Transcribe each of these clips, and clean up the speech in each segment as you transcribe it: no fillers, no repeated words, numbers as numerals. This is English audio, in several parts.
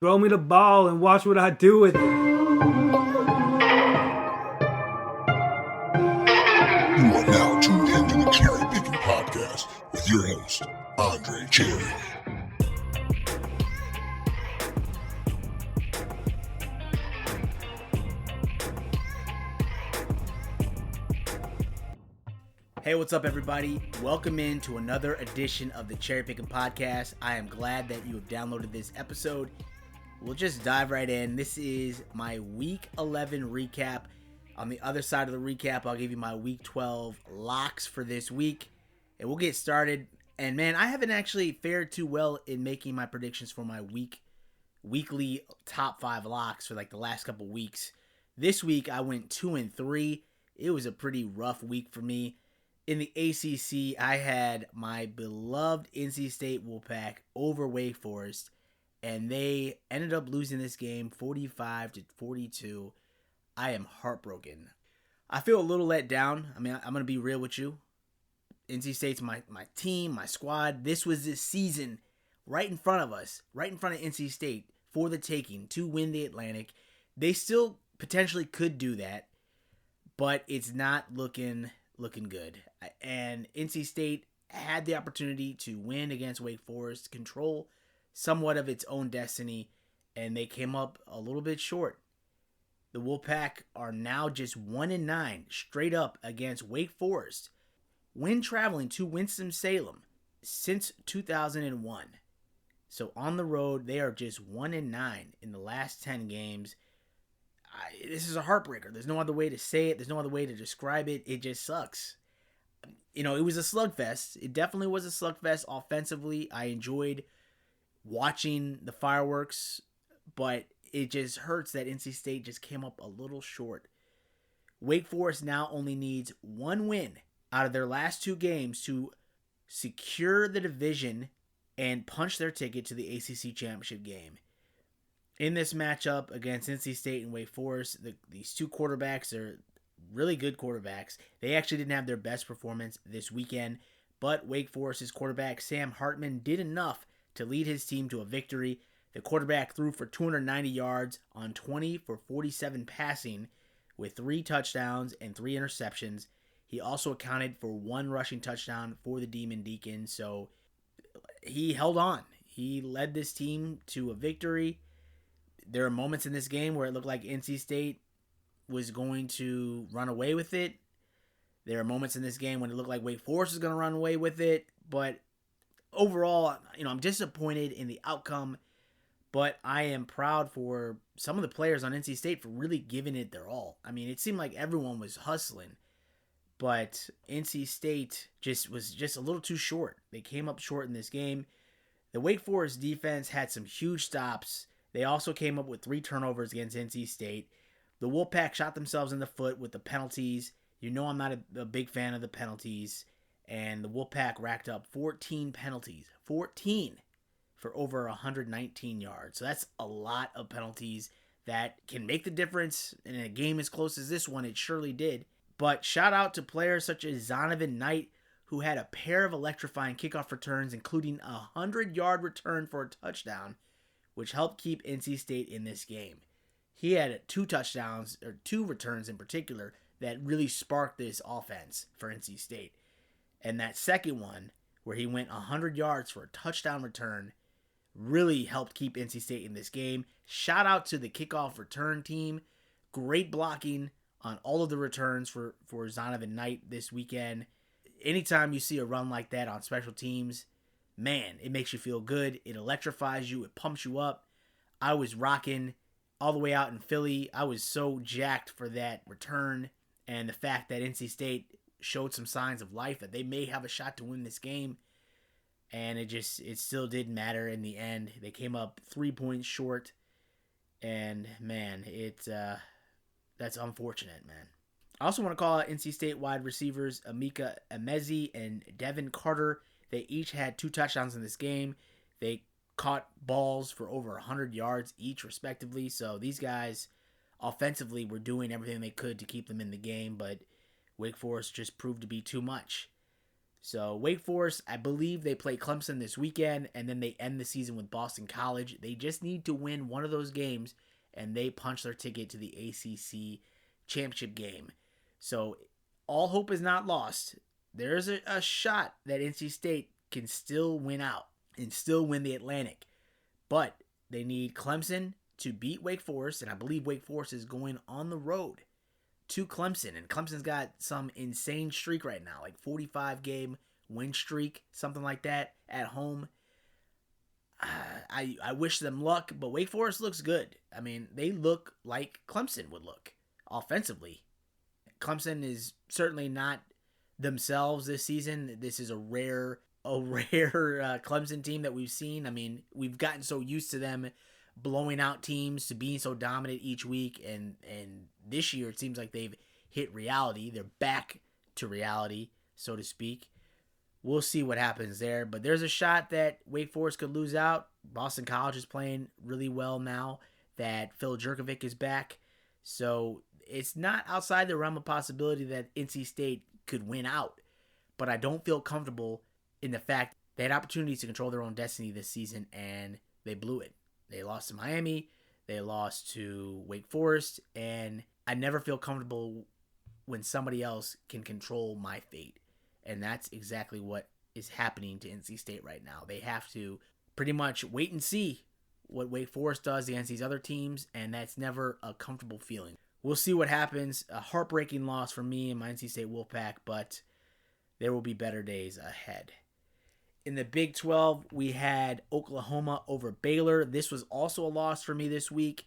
Throw me the ball and watch what I do with it. You are now tuned into the CherryPickin podcast with your host, Andre Cherry. Hey, what's up, everybody? Welcome in to another edition of the CherryPickin podcast. I am glad that you have downloaded this episode. We'll just dive right in. This is my Week 11 recap. On the other side of the recap, I'll give you my Week 12 locks for this week, and we'll get started. And man, I haven't actually fared too well in making my predictions for my weekly top 5 locks for like the last couple weeks. This week, I went 2-3. It was a pretty rough week for me. In the ACC, I had my beloved NC State Wolfpack over Wake Forest, and they ended up losing this game 45-42. I am heartbroken. I feel a little let down. I mean, I'm going to be real with you. NC State's my team, my squad. This was this season right in front of us, right in front of NC State for the taking to win the Atlantic. They still potentially could do that, but it's not looking good. And NC State had the opportunity to win against Wake Forest, control somewhat of its own destiny, and they came up a little bit short. The Wolfpack are now just 1-9 straight up against Wake Forest when traveling to Winston-Salem since 2001. So on the road, they are just 1-9 in the last 10 games. This is a heartbreaker. There's no other way to say it. There's no other way to describe it. It just sucks. You know, it was a slugfest. It definitely was a slugfest offensively. I enjoyed watching the fireworks, but it just hurts that NC State just came up a little short. Wake Forest now only needs one win out of their last 2 games to secure the division and punch their ticket to the ACC championship game. In this matchup against NC State and Wake Forest, these 2 quarterbacks are really good quarterbacks. They actually didn't have their best performance this weekend, but Wake Forest's quarterback Sam Hartman did enough to lead his team to a victory. The quarterback threw for 290 yards on 20 for 47 passing with 3 touchdowns and 3 interceptions. He also accounted for 1 rushing touchdown for the Demon Deacon, so he held on. He led this team to a victory. There are moments in this game where it looked like NC State was going to run away with it. There are moments in this game when it looked like Wake Forest was going to run away with it. But overall, I'm disappointed in the outcome. But I am proud for some of the players on NC State for really giving it their all. I mean, it seemed like everyone was hustling. But NC State was a little too short. They came up short in this game. The Wake Forest defense had some huge stops. They also came up with 3 turnovers against NC State. The Wolfpack shot themselves in the foot with the penalties. You know I'm not a big fan of the penalties. And the Wolfpack racked up 14 penalties. 14 for over 119 yards. So that's a lot of penalties that can make the difference. In a game as close as this one, it surely did. But shout out to players such as Zonovan Knight, who had a pair of electrifying kickoff returns, including a 100-yard return for a touchdown, which helped keep NC State in this game. He had 2 touchdowns, or 2 returns in particular, that really sparked this offense for NC State. And that second one, where he went 100 yards for a touchdown return, really helped keep NC State in this game. Shout out to the kickoff return team. Great blocking on all of the returns for Zonovan Knight this weekend. Anytime you see a run like that on special teams, man, it makes you feel good. It electrifies you. It pumps you up. I was rocking all the way out in Philly. I was so jacked for that return and the fact that NC State showed some signs of life that they may have a shot to win this game. And it still didn't matter in the end. They came up 3 points short. And man, that's unfortunate, man. I also want to call out NC State wide receivers Emeka Emezi and Devin Carter. They each had 2 touchdowns in this game. They caught balls for over 100 yards each, respectively. So these guys, offensively, were doing everything they could to keep them in the game, but Wake Forest just proved to be too much. So Wake Forest, I believe they play Clemson this weekend, and then they end the season with Boston College. They just need to win one of those games, and they punch their ticket to the ACC championship game. So all hope is not lost. There's a shot that NC State can still win out and still win the Atlantic. But they need Clemson to beat Wake Forest, and I believe Wake Forest is going on the road to Clemson. And Clemson's got some insane streak right now, like 45-game win streak, something like that, at home. I wish them luck, but Wake Forest looks good. I mean, they look like Clemson would look offensively. Clemson is certainly not themselves this season. This is a rare Clemson team that we've seen. I mean, we've gotten so used to them blowing out teams, to being so dominant each week, and this year it seems like they've hit reality. They're back to reality, so to speak. We'll see what happens there, but there's a shot that Wake Forest could lose out. Boston College is playing really well now that Phil Jerkovic is back, so it's not outside the realm of possibility that NC State could win out, but I don't feel comfortable in the fact they had opportunities to control their own destiny this season, and they blew it. They lost to Miami, they lost to Wake Forest, and I never feel comfortable when somebody else can control my fate. And that's exactly what is happening to NC State right now. They have to pretty much wait and see what Wake Forest does against these other teams, and that's never a comfortable feeling. We'll see what happens. A heartbreaking loss for me and my NC State Wolfpack, but there will be better days ahead. In the Big 12, we had Oklahoma over Baylor. This was also a loss for me this week.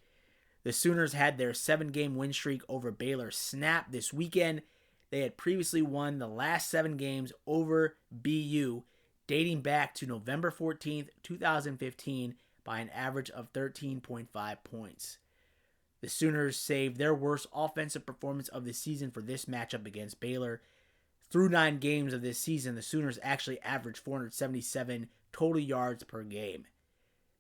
The Sooners had their 7-game win streak over Baylor snap this weekend. They had previously won the last 7 games over BU, dating back to November 14th, 2015, by an average of 13.5 points. The Sooners saved their worst offensive performance of the season for this matchup against Baylor. Through 9 games of this season, the Sooners actually averaged 477 total yards per game.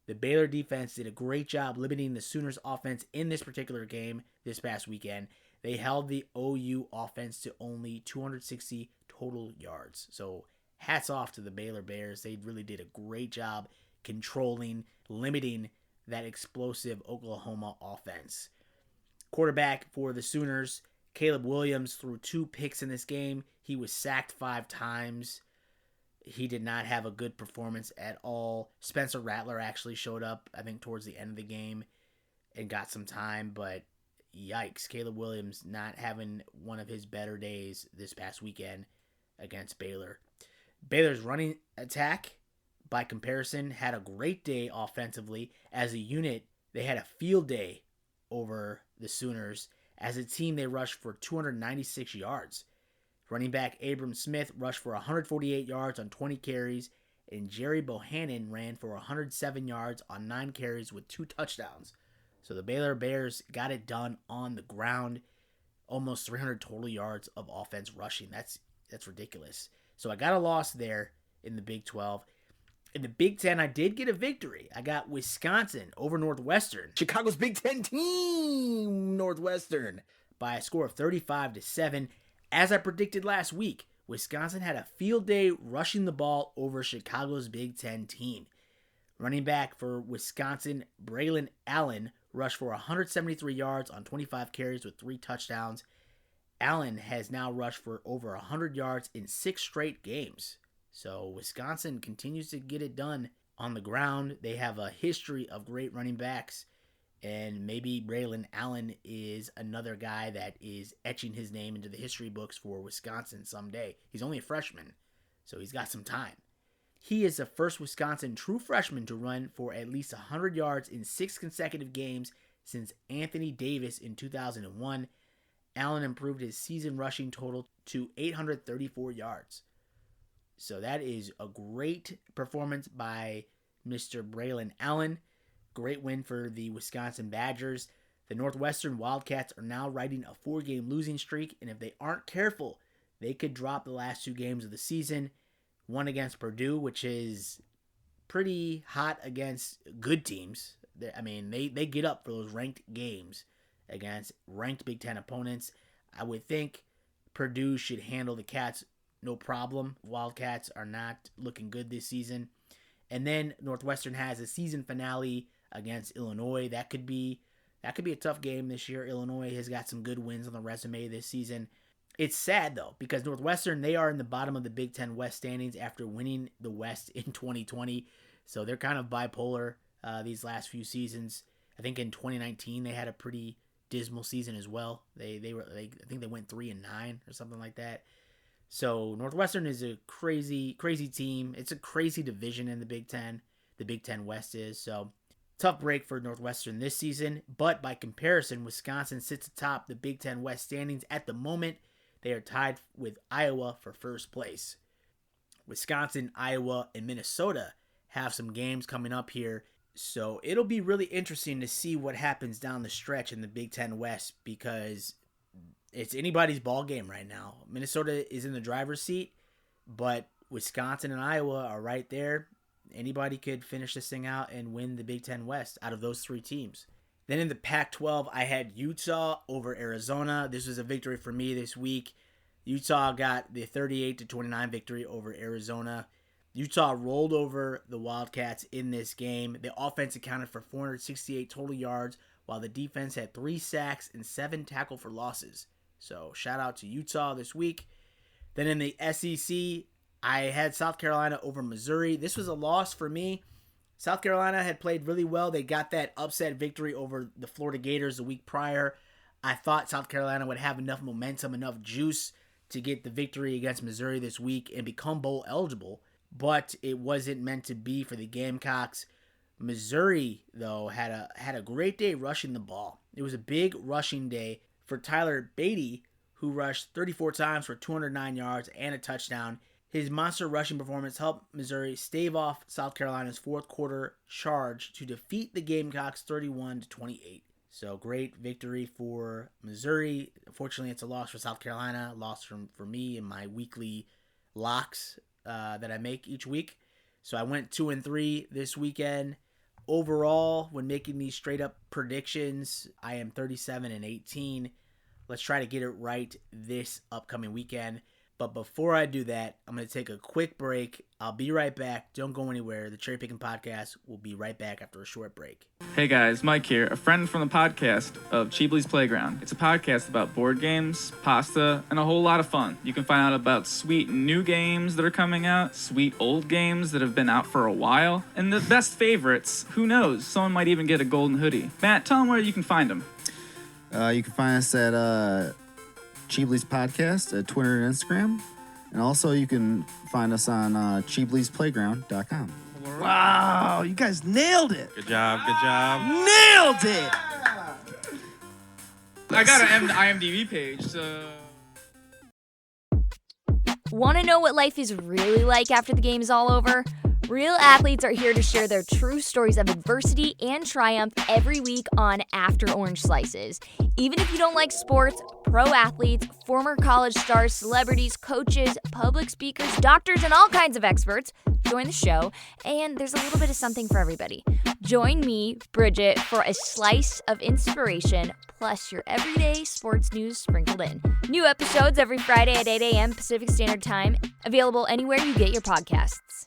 The Baylor defense did a great job limiting the Sooners offense in this particular game this past weekend. They held the OU offense to only 260 total yards. So hats off to the Baylor Bears. They really did a great job controlling, limiting that explosive Oklahoma offense. Quarterback for the Sooners, Caleb Williams, threw 2 picks in this game. He was sacked 5 times. He did not have a good performance at all. Spencer Rattler actually showed up, I think, towards the end of the game and got some time, but yikes, Caleb Williams not having one of his better days this past weekend against Baylor. Baylor's running attack, by comparison, had a great day offensively. As a unit, they had a field day over the Sooners. As a team, they rushed for 296 yards. Running back Abram Smith rushed for 148 yards on 20 carries, and Jerry Bohannon ran for 107 yards on 9 carries with 2 touchdowns. So the Baylor Bears got it done on the ground. Almost 300 total yards of offense rushing. That's ridiculous. So I got a loss there in the Big 12. In the Big 10, I did get a victory. I got Wisconsin over Northwestern. Chicago's Big 10 team, Northwestern, by a score of 35-7. As I predicted last week, Wisconsin had a field day rushing the ball over Chicago's Big 10 team. Running back for Wisconsin, Braylon Allen, rushed for 173 yards on 25 carries with 3 touchdowns. Allen has now rushed for over 100 yards in 6 straight games. So Wisconsin continues to get it done on the ground. They have a history of great running backs, and maybe Braylon Allen is another guy that is etching his name into the history books for Wisconsin someday. He's only a freshman, so he's got some time. He is the first Wisconsin true freshman to run for at least 100 yards in 6 consecutive games since Anthony Davis in 2001. Allen improved his season rushing total to 834 yards. So that is a great performance by Mr. Braylon Allen. Great win for the Wisconsin Badgers. The Northwestern Wildcats are now riding a 4-game losing streak, and if they aren't careful, they could drop the last 2 games of the season. One against Purdue, which is pretty hot against good teams. They get up for those ranked games against ranked Big Ten opponents. I would think Purdue should handle the Cats no problem. Wildcats are not looking good this season. And then Northwestern has a season finale against Illinois. That could be a tough game this year. Illinois has got some good wins on the resume this season. It's sad, though, because Northwestern, they are in the bottom of the Big Ten West standings after winning the West in 2020. So they're kind of bipolar these last few seasons. I think in 2019 they had a pretty dismal season as well. I think they went 3-9 or something like that. So Northwestern is a crazy team. It's a crazy division in the Big Ten. The Big Ten West is. So tough break for Northwestern this season. But by comparison, Wisconsin sits atop the Big Ten West standings at the moment. They are tied with Iowa for first place. Wisconsin, Iowa, and Minnesota have some games coming up here. So it'll be really interesting to see what happens down the stretch in the Big Ten West, because it's anybody's ball game right now. Minnesota is in the driver's seat, but Wisconsin and Iowa are right there. Anybody could finish this thing out and win the Big Ten West out of those three teams. Then in the Pac-12, I had Utah over Arizona. This was a victory for me this week. Utah got the 38-29 victory over Arizona. Utah rolled over the Wildcats in this game. The offense accounted for 468 total yards, while the defense had 3 sacks and 7 tackle for losses. So shout out to Utah this week. Then in the SEC, I had South Carolina over Missouri. This was a loss for me. South Carolina had played really well. They got that upset victory over the Florida Gators the week prior. I thought South Carolina would have enough momentum, enough juice to get the victory against Missouri this week and become bowl eligible, but it wasn't meant to be for the Gamecocks. Missouri, though, had a great day rushing the ball. It was a big rushing day for Tyler Beatty, who rushed 34 times for 209 yards and a touchdown. His monster rushing performance helped Missouri stave off South Carolina's fourth quarter charge to defeat the Gamecocks 31-28. So great victory for Missouri. Unfortunately, it's a loss for South Carolina, a loss for me in my weekly locks that I make each week. So I went 2-3 this weekend. Overall, when making these straight up predictions, I am 37-18. Let's try to get it right this upcoming weekend. But before I do that, I'm going to take a quick break. I'll be right back. Don't go anywhere. The Cherry Pickin Podcast will be right back after a short break. Hey guys, Mike here, a friend from the podcast of Cheebly's Playground. It's a podcast about board games, pasta, and a whole lot of fun. You can find out about sweet new games that are coming out, sweet old games that have been out for a while, and the best favorites. Who knows? Someone might even get a golden hoodie. Matt, tell them where you can find them. You can find us at Cheebly's Podcast at Twitter and Instagram. And also you can find us on Cheebly'sPlayground.com. Wow, you guys nailed it. Good job, good job. Nailed it. I got an IMDb page, so... Want to know what life is really like after the game is all over? Real athletes are here to share their true stories of adversity and triumph every week on After Orange Slices. Even if you don't like sports, pro athletes, former college stars, celebrities, coaches, public speakers, doctors, and all kinds of experts join the show, and there's a little bit of something for everybody. Join me, Bridget, for a slice of inspiration, plus your everyday sports news sprinkled in. New episodes every Friday at 8 a.m. Pacific Standard Time, available anywhere you get your podcasts.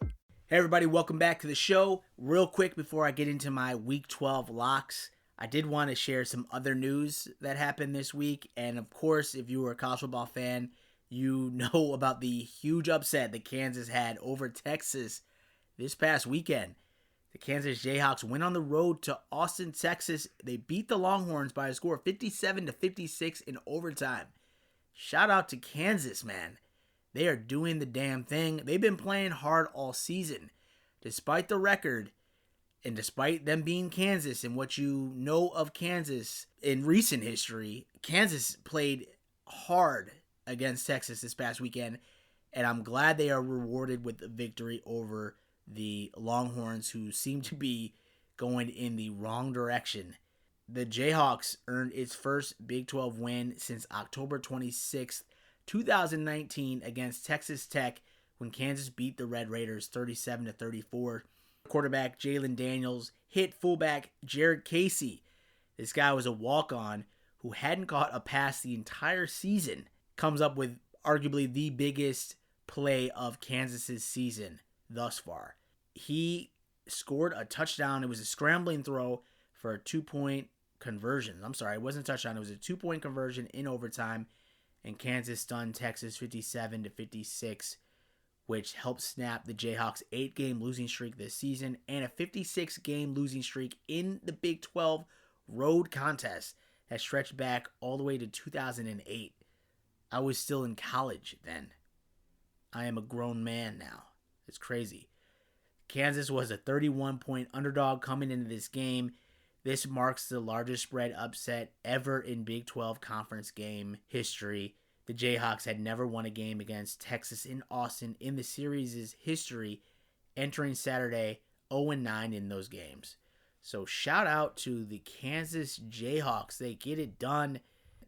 Hey everybody, welcome back to the show. Real quick before I get into my Week 12 locks, I did want to share some other news that happened this week. And of course, if you were a college football fan, you know about the huge upset that Kansas had over Texas this past weekend. The Kansas Jayhawks went on the road to Austin, Texas. They beat the Longhorns by a score of 57-56 in overtime. Shout out to Kansas, man. They are doing the damn thing. They've been playing hard all season. Despite the record, and despite them being Kansas and what you know of Kansas in recent history, Kansas played hard against Texas this past weekend, and I'm glad they are rewarded with a victory over the Longhorns, who seem to be going in the wrong direction. The Jayhawks earned its first Big 12 win since October 26th, 2019 against Texas Tech, when Kansas beat the Red Raiders 37-34. Quarterback Jalen Daniels hit fullback Jared Casey. This guy was a walk-on who hadn't caught a pass the entire season. Comes up with arguably the biggest play of Kansas's season thus far. He scored a touchdown. It was a scrambling throw for a 2-point conversion. I'm sorry, it wasn't a touchdown. It was a 2-point conversion in overtime, and Kansas stunned Texas 57-56, which helped snap the Jayhawks' 8-game losing streak this season and a 56-game losing streak in the Big 12 road contest that stretched back all the way to 2008. I was still in college then. I am a grown man now. It's crazy. Kansas was a 31-point underdog coming into this game. This marks the largest spread upset ever in Big 12 conference game history. The Jayhawks had never won a game against Texas in Austin in the series' history, entering Saturday 0-9 in those games. So shout out to the Kansas Jayhawks. They get it done.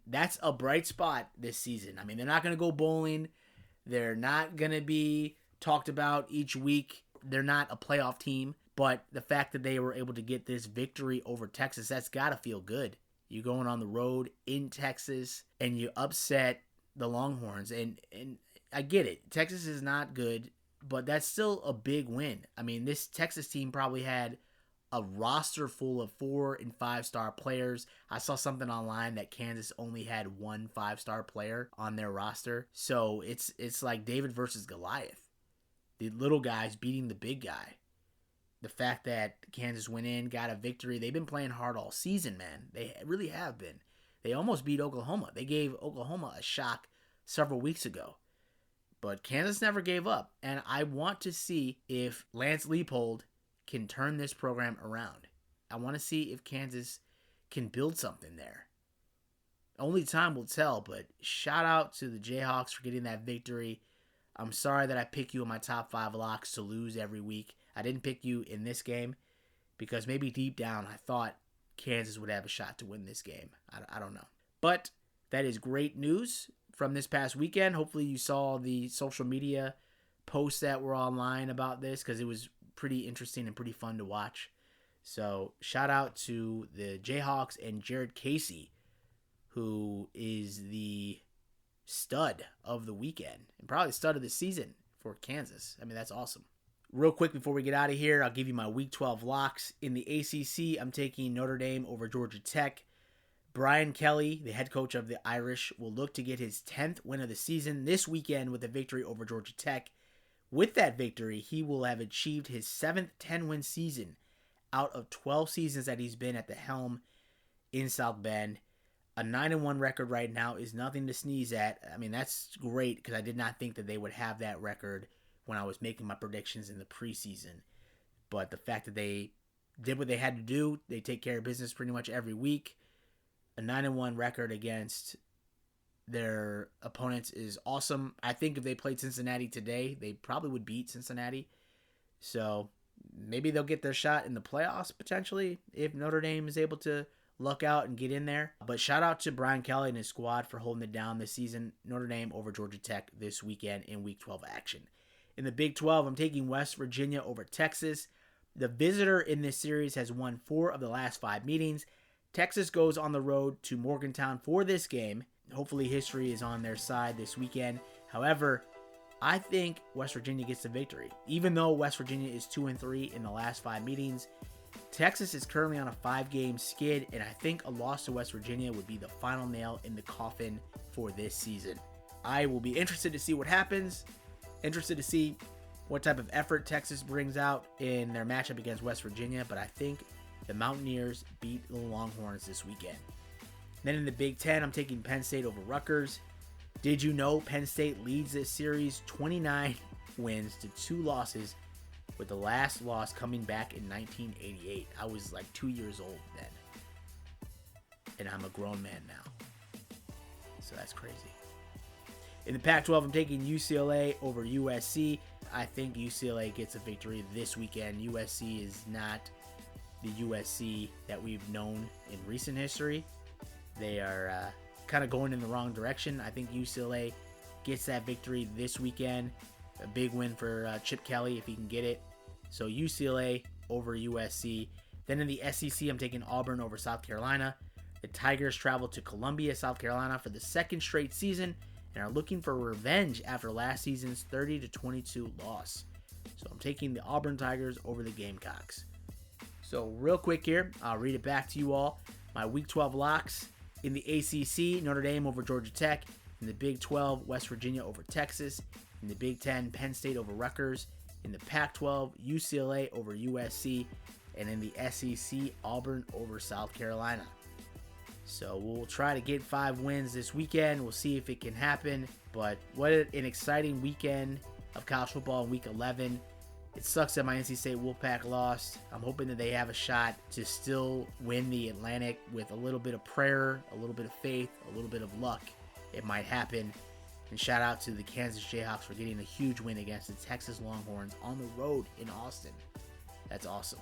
That's a bright spot this season. I mean, they're not going to go bowling. They're not going to be talked about each week. They're not a playoff team. But the fact that they were able to get this victory over Texas, that's got to feel good. You're going on the road in Texas, and you upset the Longhorns. And I get it. Texas is not good, but that's still a big win. I mean, this Texas team probably had a roster full of 4- and 5-star players. I saw something online that Kansas only had 1 5-star player on their roster. So it's like David versus Goliath. The little guys beating the big guy. The fact that Kansas went in, got a victory. They've been playing hard all season, man. They really have been. They almost beat Oklahoma. They gave Oklahoma a shock several weeks ago. But Kansas never gave up. And I want to see if Lance Leipold can turn this program around. I want to see if Kansas can build something there. Only time will tell, but shout out to the Jayhawks for getting that victory. I'm sorry that I pick you in my top 5 locks to lose every week. I didn't pick you in this game because maybe deep down I thought Kansas would have a shot to win this game. I don't know. But that is great news from this past weekend. Hopefully you saw the social media posts that were online about this because it was pretty interesting and pretty fun to watch. So shout out to the Jayhawks and Jared Casey, who is the stud of the weekend and probably stud of the season for Kansas. I mean, that's awesome. Real quick before we get out of here, I'll give you my Week 12 locks. In the ACC, I'm taking Notre Dame over Georgia Tech. Brian Kelly, the head coach of the Irish, will look to get his 10th win of the season this weekend with a victory over Georgia Tech. With that victory, he will have achieved his 7th 10-win season out of 12 seasons that he's been at the helm in South Bend. A 9-1 record right now is nothing to sneeze at. I mean, that's great because I did not think that they would have that record when I was making my predictions in the preseason. But the fact that they did what they had to do, they take care of business pretty much every week. A 9-1 record against their opponents is awesome. I think if they played Cincinnati today, they probably would beat Cincinnati. So maybe they'll get their shot in the playoffs potentially if Notre Dame is able to luck out and get in there. But shout out to Brian Kelly and his squad for holding it down this season. Notre Dame over Georgia Tech this weekend in Week 12 action. In the Big 12, I'm taking West Virginia over Texas. The visitor in this series has won 4 of the last 5 meetings. Texas goes on the road to Morgantown for this game. Hopefully history is on their side this weekend. However, I think West Virginia gets the victory. Even though West Virginia is 2-3 in the last 5 meetings, Texas is currently on a 5-game skid, and I think a loss to West Virginia would be the final nail in the coffin for this season. I will be interested to see what happens. Interested to see what type of effort Texas brings out in their matchup against West Virginia, but I think the Mountaineers beat the Longhorns this weekend. Then in the Big Ten, I'm taking Penn State over Rutgers. Did you know Penn State leads this series 29 wins to 2 losses, with the last loss coming back in 1988. I was like 2 years old then, and I'm a grown man now. So that's crazy. In the Pac-12, I'm taking UCLA over USC. I think UCLA gets a victory this weekend. USC is not the USC that we've known in recent history. They are kind of going in the wrong direction. I think UCLA gets that victory this weekend. A big win for Chip Kelly if he can get it. So UCLA over USC. Then in the SEC, I'm taking Auburn over South Carolina. The Tigers travel to Columbia, South Carolina for the 2nd straight season and are looking for revenge after last season's 30-22 loss. So I'm taking the Auburn Tigers over the Gamecocks. So real quick here, I'll read it back to you all. My Week 12 locks: in the ACC, Notre Dame over Georgia Tech; in the Big 12, West Virginia over Texas; in the Big 10, Penn State over Rutgers; in the Pac-12, UCLA over USC; and in the SEC, Auburn over South Carolina. So we'll try to get 5 wins this weekend. We'll see if it can happen. But what an exciting weekend of college football in Week 11. It sucks that my NC State Wolfpack lost. I'm hoping that they have a shot to still win the Atlantic with a little bit of prayer, a little bit of faith, a little bit of luck. It might happen. And shout out to the Kansas Jayhawks for getting a huge win against the Texas Longhorns on the road in Austin. That's awesome.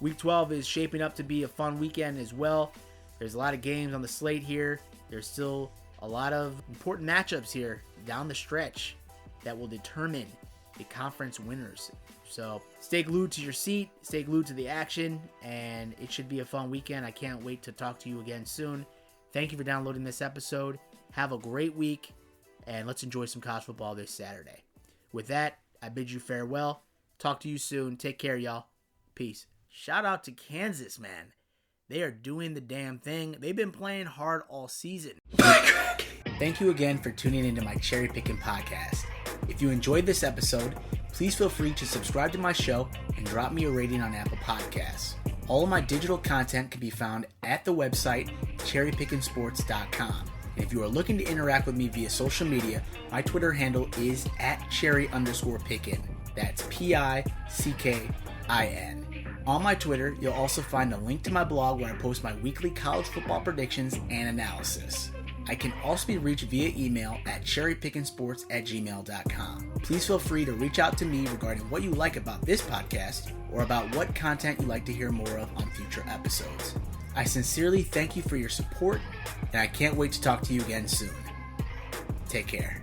Week 12 is shaping up to be a fun weekend as well. There's a lot of games on the slate here. There's still a lot of important matchups here down the stretch that will determine the conference winners. So stay glued to your seat, stay glued to the action, and it should be a fun weekend. I can't wait to talk to you again soon. Thank you for downloading this episode. Have a great week, and let's enjoy some college football this Saturday. With that, I bid you farewell. Talk to you soon. Take care, y'all. Peace. Shout out to Kansas, man. They are doing the damn thing. They've been playing hard all season. Thank you again for tuning into my Cherry Pickin' podcast. If you enjoyed this episode, please feel free to subscribe to my show and drop me a rating on Apple Podcasts. All of my digital content can be found at the website CherryPickinSports.com. And if you are looking to interact with me via social media, my Twitter handle is @Cherry_Pickin. That's PICKIN. On my Twitter, you'll also find a link to my blog where I post my weekly college football predictions and analysis. I can also be reached via email at cherrypickinsports@gmail.com. Please feel free to reach out to me regarding what you like about this podcast or about what content you'd like to hear more of on future episodes. I sincerely thank you for your support, and I can't wait to talk to you again soon. Take care.